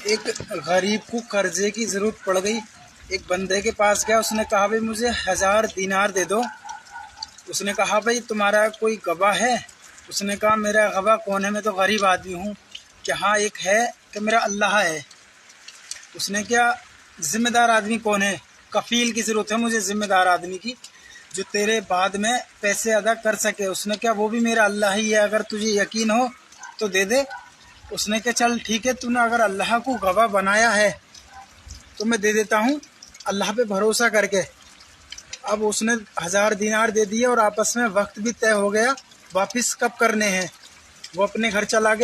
ایک غریب کو قرضے کی ضرورت پڑ گئی. ایک بندے کے پاس گیا، اس نے کہا بھائی مجھے 1000 دینار دے دو. اس نے کہا بھائی تمہارا کوئی گواہ ہے؟ اس نے کہا میرا گواہ کون ہے، میں تو غریب آدمی ہوں. کہ ہاں ایک ہے کہ میرا اللہ ہے. اس نے کیا ذمہ دار آدمی کون ہے؟ کفیل کی ضرورت ہے مجھے، ذمہ دار آدمی کی جو تیرے بعد میں پیسے ادا کر سکے. اس نے کیا وہ بھی میرا اللہ ہی ہے، اگر تجھے یقین ہو تو دے دے. اس نے کہا چل ٹھیک ہے، تو نے اگر اللہ کو گواہ بنایا ہے تو میں دے دیتا ہوں اللہ پہ بھروسہ کر کے. اب اس نے 1000 دینار دے دیے اور آپس میں وقت بھی طے ہو گیا واپس کب کرنے ہیں. وہ اپنے گھر چلا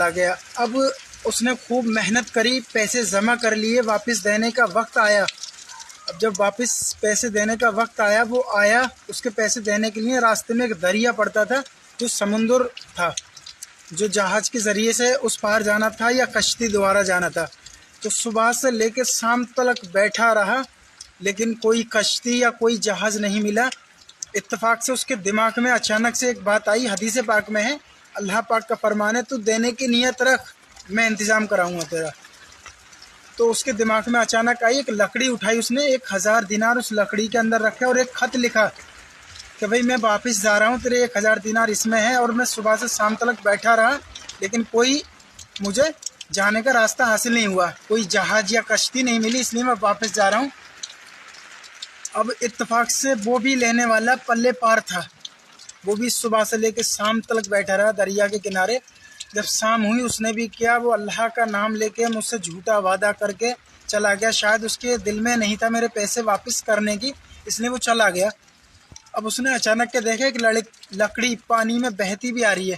گیا. اب اس نے خوب محنت کری، پیسے جمع کر لیے، واپس دینے کا وقت آیا. اب جب واپس پیسے دینے کا وقت آیا، وہ آیا اس کے پیسے دینے کے لیے. راستے میں ایک دریا پڑتا تھا جو سمندر تھا، جو جہاز کے ذریعے سے اس پار جانا تھا یا کشتی دوارا جانا تھا. تو صبح سے لے کے شام تک بیٹھا رہا لیکن کوئی کشتی یا کوئی جہاز نہیں ملا. اتفاق سے اس کے دماغ میں اچانک سے ایک بات آئی، حدیث پاک میں ہے، اللہ پاک کا فرمان ہے تو دینے کی نیت رکھ، میں انتظام کراؤں گا تیرا. تو اس کے دماغ میں اچانک آئی، ایک لکڑی اٹھائی اس نے، 1000 دینار اس لکڑی کے اندر رکھے اور ایک خط لکھا کہ بھئی میں واپس جا رہا ہوں، تیرے 1000 دینار اس میں ہے اور میں صبح سے شام تک بیٹھا رہا لیکن کوئی مجھے جانے کا راستہ حاصل نہیں ہوا، کوئی جہاز یا کشتی نہیں ملی، اس لیے میں واپس جا رہا ہوں. اب اتفاق سے وہ بھی لینے والا پلے پار تھا، وہ بھی صبح سے لے کے شام تک بیٹھا رہا دریا کے کنارے. جب شام ہوئی اس نے بھی کیا، وہ اللہ کا نام لے کے مجھ سے جھوٹا وعدہ کر کے چلا گیا. شاید اس کے دل میں نہیں تھا میرے پیسے واپس کرنے کی، اس لیے وہ چلا گیا. اب اس نے اچانک کے دیکھا ایک لکڑی پانی میں بہتی بھی آ رہی ہے.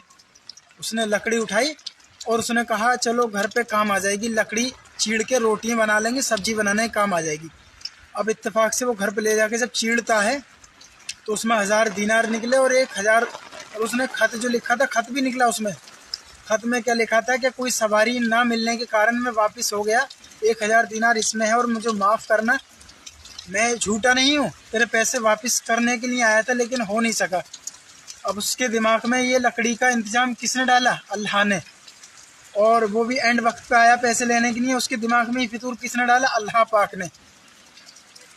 اس نے لکڑی اٹھائی اور اس نے کہا چلو گھر پہ کام آ جائے گی، لکڑی چیڑ کے روٹیاں بنا لیں گے، سبزی بنانے کا کام آ جائے گی. اب اتفاق سے وہ گھر پہ لے جا کے جب چیڑتا ہے تو اس میں 1000 دینار نکلے اور 1000. اور اس نے خط جو لکھا تھا، خط بھی نکلا. اس میں خط میں کیا لکھا تھا کہ کوئی سواری نہ ملنے کے کارن میں واپس ہو گیا، 1000 دینار اس میں ہے اور مجھے معاف کرنا، میں جھوٹا نہیں ہوں، تیرے پیسے واپس کرنے کے لیے آیا تھا لیکن ہو نہیں سکا. اب اس کے دماغ میں یہ لکڑی کا انتظام کس نے ڈالا؟ اللہ نے. اور وہ بھی اینڈ وقت پہ آیا پیسے لینے کے لیے، اس کے دماغ میں یہ فطور کس نے ڈالا؟ اللہ پاک نے.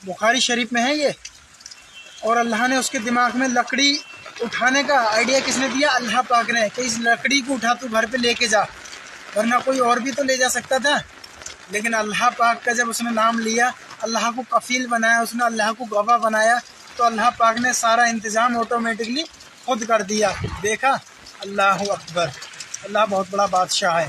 بخاری شریف میں ہے یہ. اور اللہ نے اس کے دماغ میں لکڑی اٹھانے کا آئیڈیا کس نے دیا؟ اللہ پاک نے، کہ اس لکڑی کو اٹھا تو گھر پہ لے کے جا، ورنہ کوئی اور بھی تو لے جا سکتا تھا. لیکن اللہ پاک کا جب اس نے نام لیا، اللہ کو کفیل بنایا، اس نے اللہ کو گواہ بنایا، تو اللہ پاک نے سارا انتظام آٹومیٹکلی خود کر دیا. دیکھا، اللہ اکبر، اللہ بہت بڑا بادشاہ ہے.